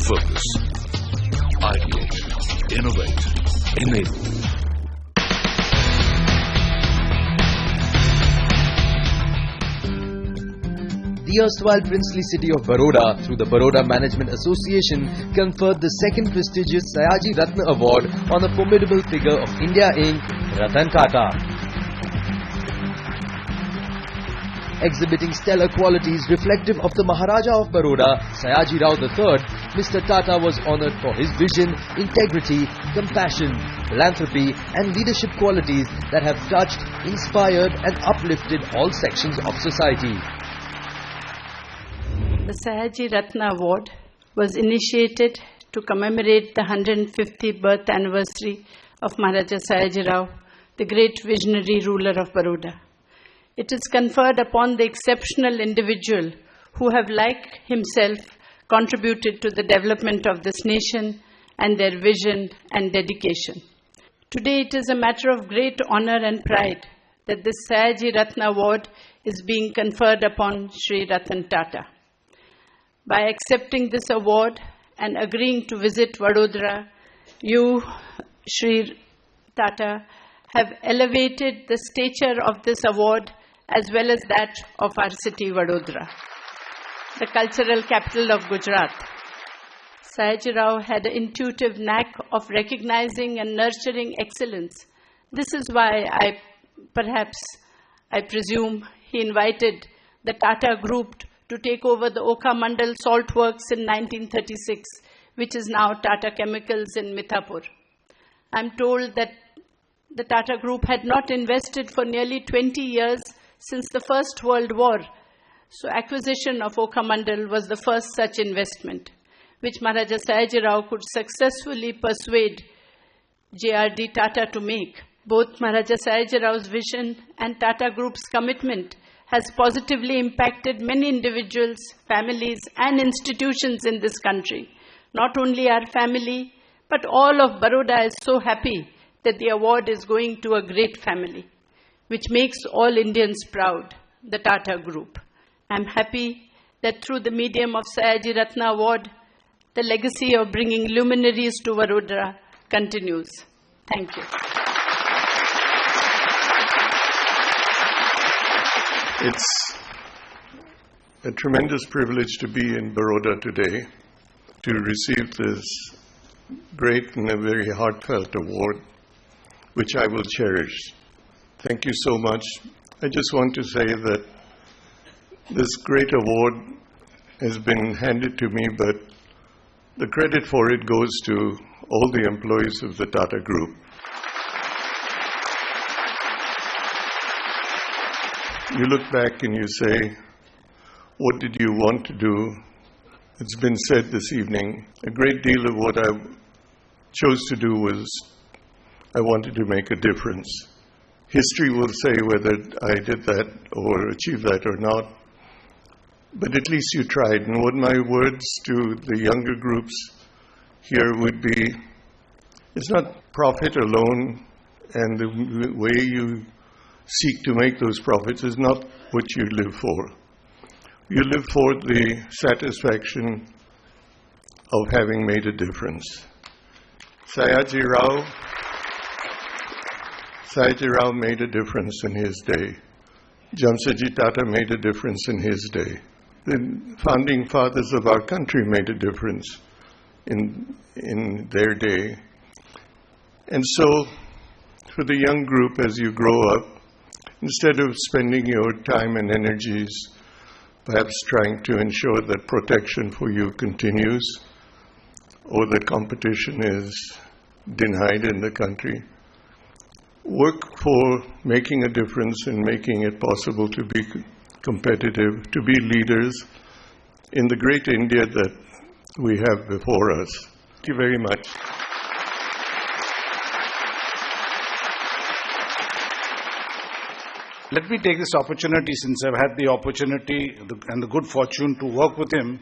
Focus. Ideate. Innovate. Enable. The erstwhile princely city of Baroda, through the Baroda Management Association, conferred the second prestigious Sayaji Ratna Award on a formidable figure of India Inc., Ratan Tata. Exhibiting stellar qualities reflective of the Maharaja of Baroda, Sayaji Rao III, Mr. Tata was honoured for his vision, integrity, compassion, philanthropy and leadership qualities that have touched, inspired and uplifted all sections of society. The Sayaji Ratna Award was initiated to commemorate the 150th birth anniversary of Maharaja Sayaji Rao, the great visionary ruler of Baroda. It is conferred upon the exceptional individual who have, like himself, contributed to the development of this nation and their vision and dedication. Today it is a matter of great honor and pride that this Sayaji Ratna Award is being conferred upon Shri Ratan Tata. By accepting this award and agreeing to visit Vadodara, you, Shri Tata, have elevated the stature of this award as well as that of our city, Vadodara, the cultural capital of Gujarat. Sayaji Rao had an intuitive knack of recognizing and nurturing excellence. This is why I presume, he invited the Tata Group to take over the Oka Mandal Salt Works in 1936, which is now Tata Chemicals in Mithapur. I'm told that the Tata Group had not invested for nearly 20 years since the First World War. So acquisition of Oka Mandal was the first such investment, which Maharaja Sayaji Rao could successfully persuade JRD Tata to make. Both Maharaja Sayaji Rao's vision and Tata Group's commitment has positively impacted many individuals, families and institutions in this country. Not only our family, but all of Baroda is so happy that the award is going to a great family, which makes all Indians proud, the Tata Group. I'm happy that through the medium of Sayaji Ratna Award, the legacy of bringing luminaries to Vadodara continues. Thank you. It's a tremendous privilege to be in Baroda today to receive this great and a very heartfelt award, which I will cherish. Thank you so much. I just want to say that this great award has been handed to me, but the credit for it goes to all the employees of the Tata Group. You look back and you say, what did you want to do? It's been said this evening, a great deal of what I chose to do was I wanted to make a difference. History will say whether I did that or achieved that or not, but at least you tried. And what my words to the younger groups here would be, it's not profit alone, and the way you seek to make those profits is not what you live for. You live for the satisfaction of having made a difference. Sayaji Rao made a difference in his day. Jamsetji Tata made a difference in his day. The founding fathers of our country made a difference in their day. And so, for the young group, as you grow up, instead of spending your time and energies perhaps trying to ensure that protection for you continues or that competition is denied in the country, work for making a difference and making it possible to be competitive, to be leaders in the great India that we have before us. Thank you very much. Let me take this opportunity, since I've had the opportunity and the good fortune to work with him,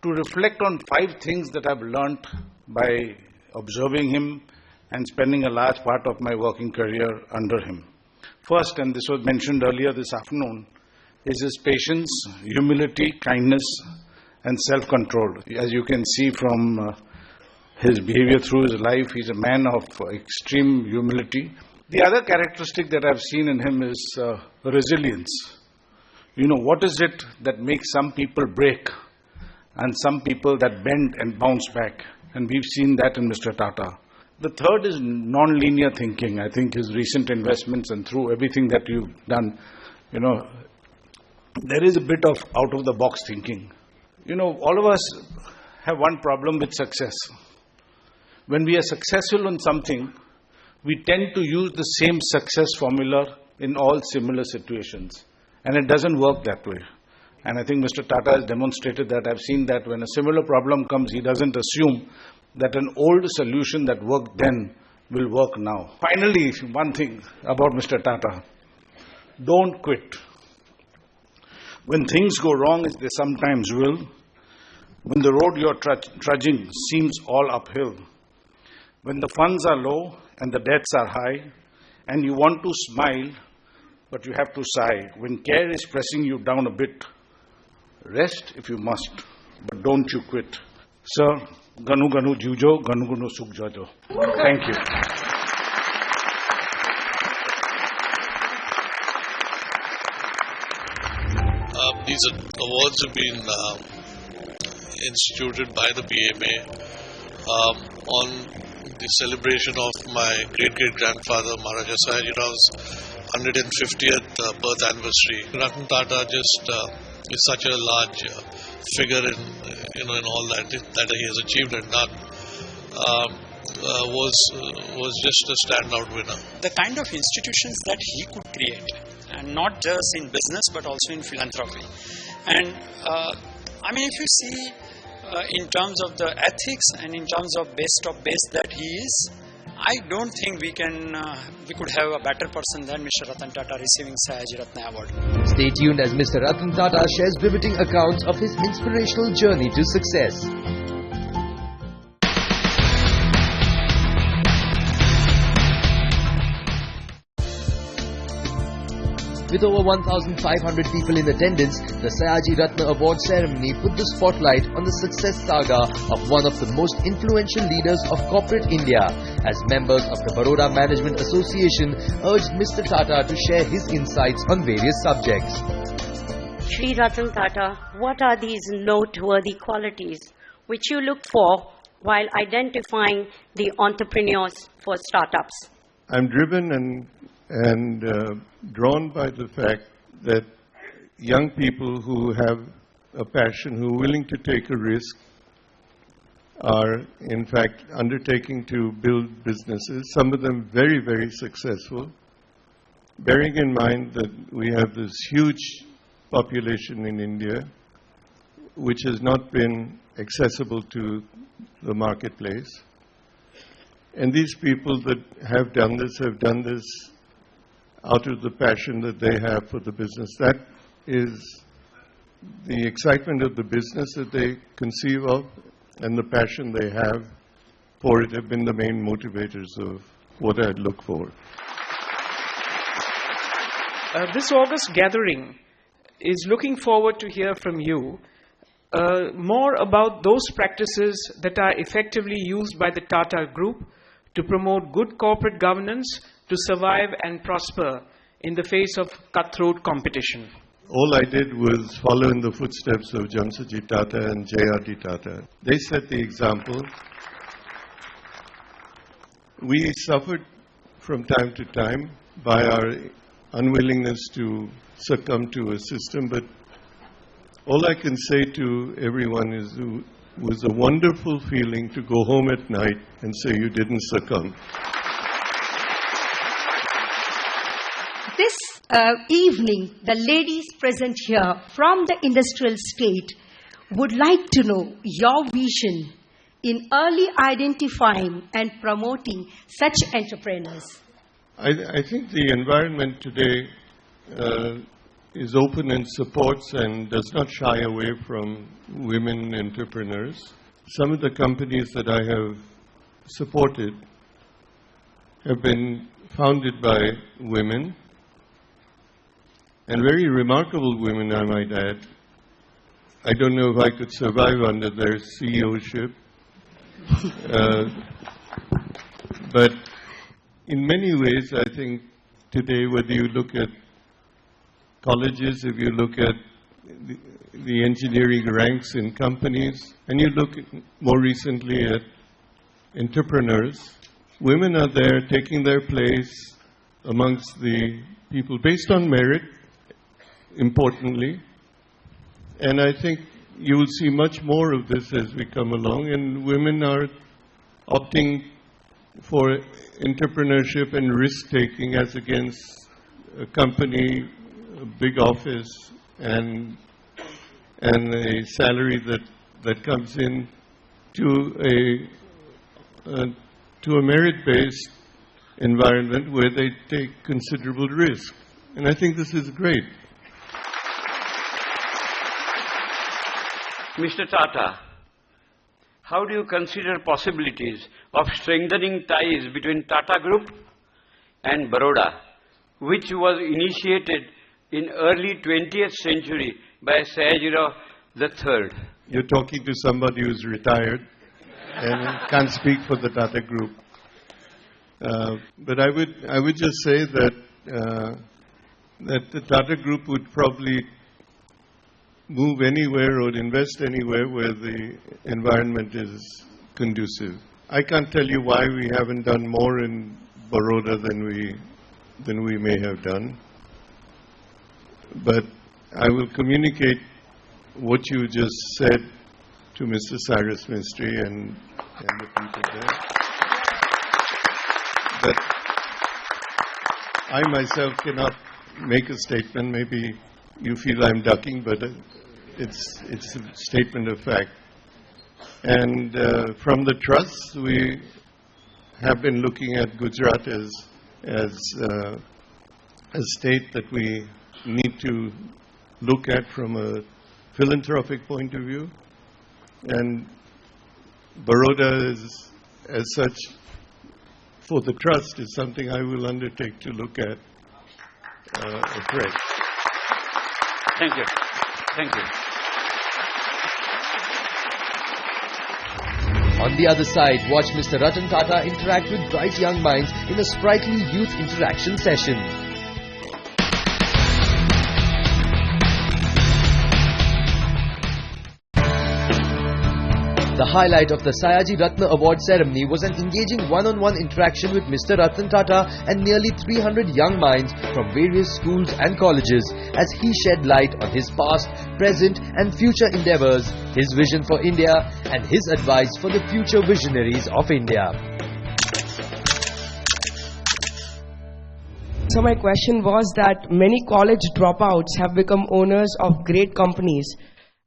to reflect on 5 things that I've learnt by observing him and spending a large part of my working career under him. First, and this was mentioned earlier this afternoon, is his patience, humility, kindness, and self-control. As you can see from his behavior through his life, he's a man of extreme humility. The other characteristic that I've seen in him is resilience. You know, what is it that makes some people break and some people that bend and bounce back? And we've seen that in Mr. Tata. The third is non-linear thinking. I think his recent investments and through everything that you've done, you know, there is a bit of out-of-the-box thinking. You know, all of us have one problem with success. When we are successful in something, we tend to use the same success formula in all similar situations. And it doesn't work that way. And I think Mr. Tata has demonstrated that. I've seen that when a similar problem comes, he doesn't assume that an old solution that worked then will work now. Finally, one thing about Mr. Tata. Don't quit. When things go wrong, as they sometimes will, when the road you're trudging seems all uphill, when the funds are low and the debts are high, and you want to smile, but you have to sigh, when care is pressing you down a bit, rest if you must, but don't you quit. Sir, Ganu Ganu Jujo, Ganu Ganu Sukh Jojo. Thank you. These awards have been instituted by the BMA on the celebration of my great-great-grandfather Maharaja Sayaji Rao's 150th birth anniversary. Ratan Tata is such a large figure in all that he has achieved and done. Was just a standout winner. The kind of institutions that he could create, and not just in business but also in philanthropy. And I mean, if you see in terms of the ethics and in terms of best that he is, I don't think we could have a better person than Mr. Ratan Tata receiving Sayaji Ratna Award. Stay tuned as Mr. Ratan Tata shares riveting accounts of his inspirational journey to success. With over 1,500 people in attendance, the Sayaji Ratna Award ceremony put the spotlight on the success saga of one of the most influential leaders of corporate India, as members of the Baroda Management Association urged Mr. Tata to share his insights on various subjects. Shri Ratan Tata, what are these noteworthy qualities which you look for while identifying the entrepreneurs for startups? I'm driven and drawn by the fact that young people who have a passion, who are willing to take a risk, are in fact undertaking to build businesses, some of them very, very successful, bearing in mind that we have this huge population in India which has not been accessible to the marketplace. And these people that have done this out of the passion that they have for the business. That is the excitement of the business that they conceive of, and the passion they have for it have been the main motivators of what I'd look for. This August gathering is looking forward to hear from you more about those practices that are effectively used by the Tata Group to promote good corporate governance, to survive and prosper in the face of cutthroat competition. All I did was follow in the footsteps of Sayaji Tata and J.R.D. Tata. They set the example. We suffered from time to time by our unwillingness to succumb to a system, but all I can say to everyone is it was a wonderful feeling to go home at night and say you didn't succumb. This evening, the ladies present here from the industrial state would like to know your vision in early identifying and promoting such entrepreneurs. I think the environment today is open and supports and does not shy away from women entrepreneurs. Some of the companies that I have supported have been founded by women, and very remarkable women, I might add. I don't know if I could survive under their CEO-ship. But in many ways, I think today, whether you look at colleges, if you look at the engineering ranks in companies, and you look more recently at entrepreneurs, women are there taking their place amongst the people based on merit, importantly. And I think you will see much more of this as we come along, and women are opting for entrepreneurship and risk-taking as against a company, a big office, and a salary that comes in to a merit-based environment where they take considerable risk. And I think this is great. Mr. Tata, how do you consider possibilities of strengthening ties between Tata Group and Baroda, which was initiated in early 20th century by Sayaji Ratna III? You're talking to somebody who's retired and can't speak for the Tata Group. But I would just say that the Tata Group would probably move anywhere or invest anywhere where the environment is conducive. I can't tell you why we haven't done more in Baroda than we may have done. But I will communicate what you just said to Mr. Cyrus Mistry and the people there. But I myself cannot make a statement. Maybe you feel I'm ducking, but it's a statement of fact. And from the trust, we have been looking at Gujarat as a state that we need to look at from a philanthropic point of view. And Baroda is, as such, for the trust, is something I will undertake to look at afresh. Thank you. Thank you. On the other side, watch Mr. Ratan Tata interact with bright young minds in a sprightly youth interaction session. The highlight of the Sayaji Ratna Award ceremony was an engaging one-on-one interaction with Mr. Ratan Tata and nearly 300 young minds from various schools and colleges as he shed light on his past, present and future endeavours, his vision for India and his advice for the future visionaries of India. So my question was that many college dropouts have become owners of great companies.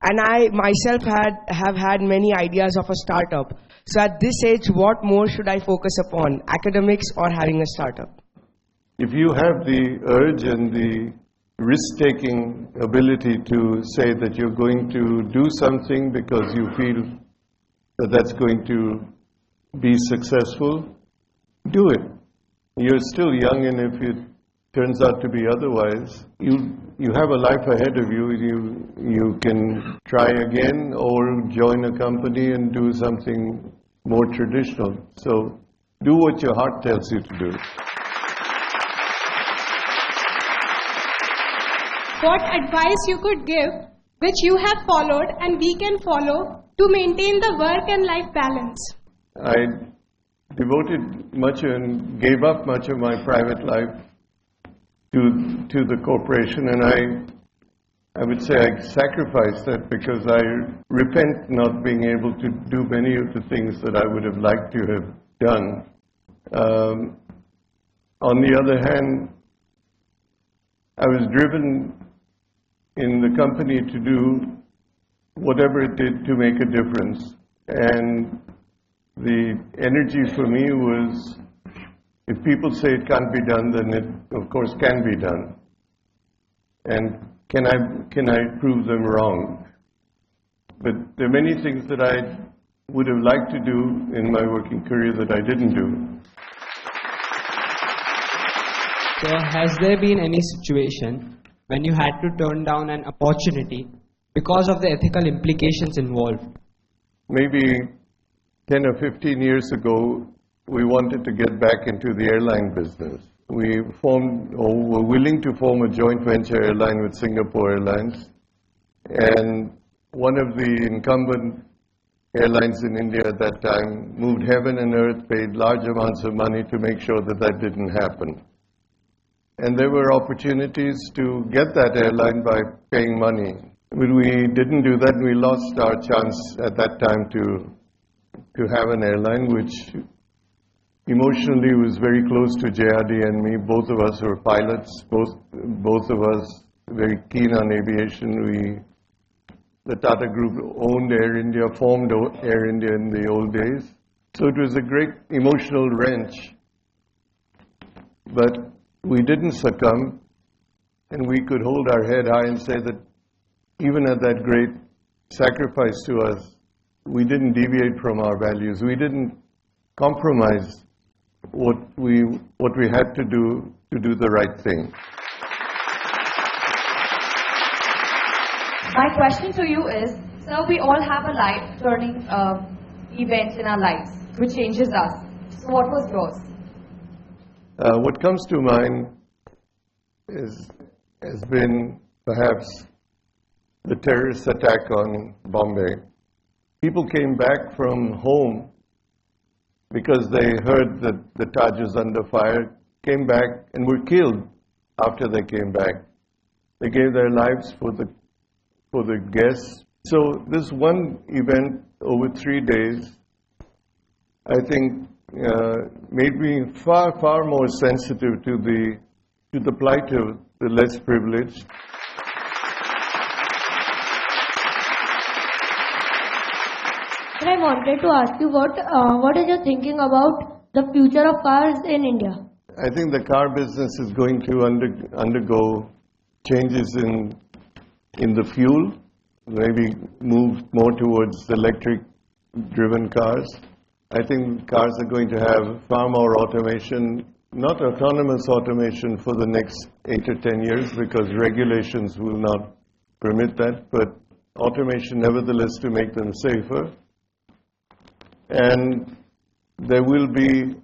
And I myself have had many ideas of a startup. So at this age, what more should I focus upon, academics or having a startup? If you have the urge and the risk-taking ability to say that you're going to do something because you feel that that's going to be successful, do it. You're still young, and if it turns out to be otherwise, you have a life ahead of you. You can try again or join a company and do something more traditional. So do what your heart tells you to do. What advice you could give, which you have followed and we can follow to maintain the work and life balance? I devoted much and gave up much of my private life to the corporation, and I would say I sacrificed that because I repent not being able to do many of the things that I would have liked to have done. On the other hand, I was driven in the company to do whatever it did to make a difference, and the energy for me was, if people say it can't be done, then it, of course, can be done. And can I prove them wrong? But there are many things that I would have liked to do in my working career that I didn't do. So has there been any situation when you had to turn down an opportunity because of the ethical implications involved? Maybe 10 or 15 years ago, we wanted to get back into the airline business. We formed, or were willing to form a joint venture airline with Singapore Airlines. And one of the incumbent airlines in India at that time moved heaven and earth, paid large amounts of money to make sure that that didn't happen. And there were opportunities to get that airline by paying money. But we didn't do that, and we lost our chance at that time to have an airline, which emotionally was very close to JRD and me. Both of us were pilots, both of us very keen on aviation. The Tata Group owned Air India, formed Air India in the old days. So it was a great emotional wrench. But we didn't succumb, and we could hold our head high and say that even at that great sacrifice to us, we didn't deviate from our values. We didn't compromise what we had to do the right thing. My question to you is, sir, we all have a life-turning event in our lives, which changes us. So what was yours? What comes to mind has been perhaps the terrorist attack on Bombay. People came back from home because they heard that the Taj was under fire, came back and were killed after they came back. They gave their lives for the guests. So this one event over 3 days, I think, made me far more sensitive to the plight of the less privileged. I wanted to ask you what is your thinking about the future of cars in India? I think the car business is going to undergo changes in the fuel, maybe move more towards electric-driven cars. I think cars are going to have far more automation, not autonomous automation for the next 8 or 10 years because regulations will not permit that, but automation nevertheless to make them safer. And there will be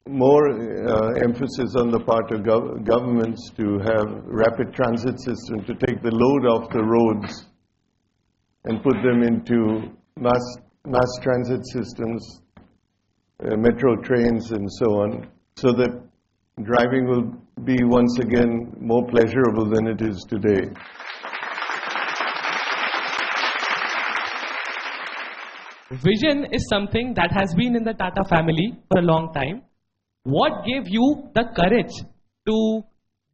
more emphasis on the part of governments to have rapid transit systems to take the load off the roads and put them into mass transit systems, metro trains and so on, so that driving will be once again more pleasurable than it is today. Vision is something that has been in the Tata family for a long time. What gave you the courage to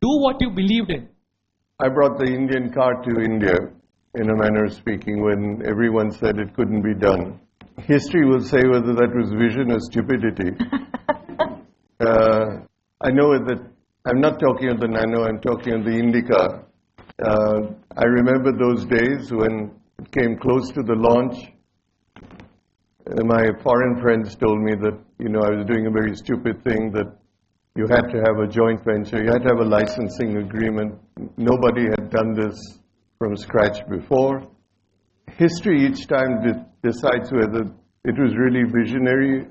do what you believed in? I brought the Indian car to India, in a manner of speaking, when everyone said it couldn't be done. History will say whether that was vision or stupidity. I know that I'm not talking of the Nano, I'm talking of the Indica. I remember those days when it came close to the launch. My foreign friends told me that, I was doing a very stupid thing, that you had to have a joint venture, you had to have a licensing agreement. Nobody had done this from scratch before. History each time decides whether it was really visionary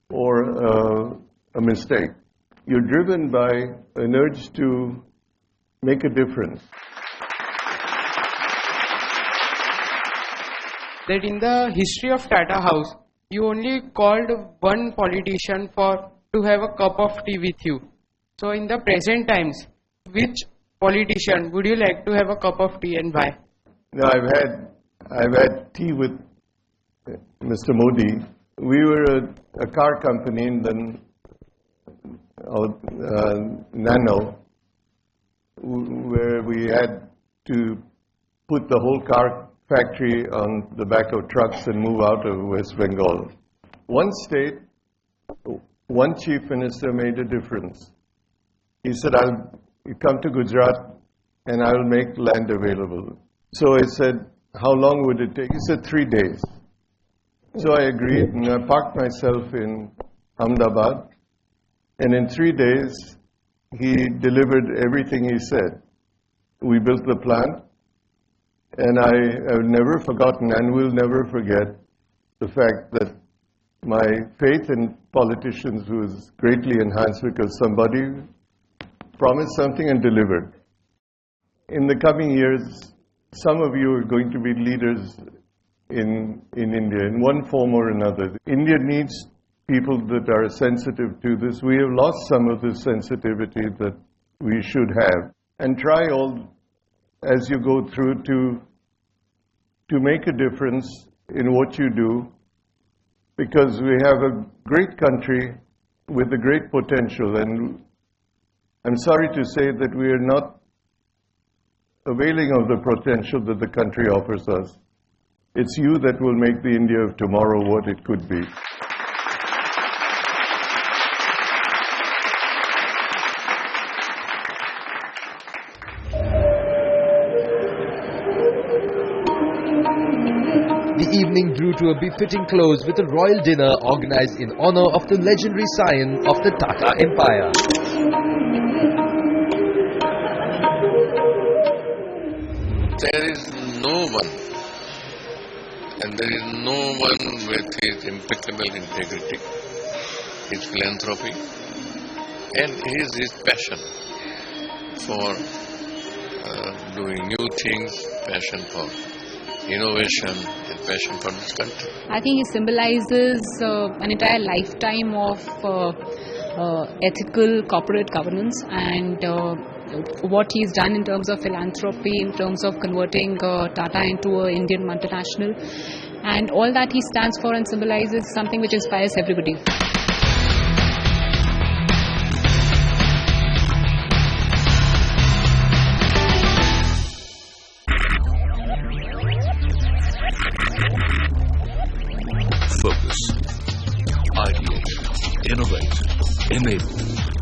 or a mistake. You're driven by an urge to make a difference. That in the history of Tata House, you only called one politician to have a cup of tea with you. So in the present times, which politician would you like to have a cup of tea and why? No, I've had tea with Mr. Modi. We were a car company in the Nano, where we had to put the whole car factory on the back of trucks and move out of West Bengal. One state, one chief minister made a difference. He said, you come to Gujarat and I will make land available. So I said, how long would it take? He said, 3 days. So I agreed and I parked myself in Ahmedabad, and in 3 days he delivered everything he said. We built the plant, And I have never forgotten and will never forget the fact that my faith in politicians was greatly enhanced because somebody promised something and delivered. In the coming years, some of you are going to be leaders in India in one form or another. India needs people that are sensitive to this. We have lost some of this sensitivity that we should have. And try all, as you go through, to make a difference in what you do, because we have a great country with a great potential, and I'm sorry to say that we are not availing of the potential that the country offers us. It's you that will make the India of tomorrow what it could be. The evening drew to a befitting close with a royal dinner organized in honor of the legendary scion of the Tata Empire. There is no one, and there is no one with his impeccable integrity, his philanthropy, and his passion for doing new things, passion for innovation, and passion for this country. I think it symbolizes an entire lifetime of ethical corporate governance, and what he's done in terms of philanthropy, in terms of converting Tata into an Indian multinational, and all that he stands for and symbolizes something which inspires everybody. Focus, ideate, innovate, enable.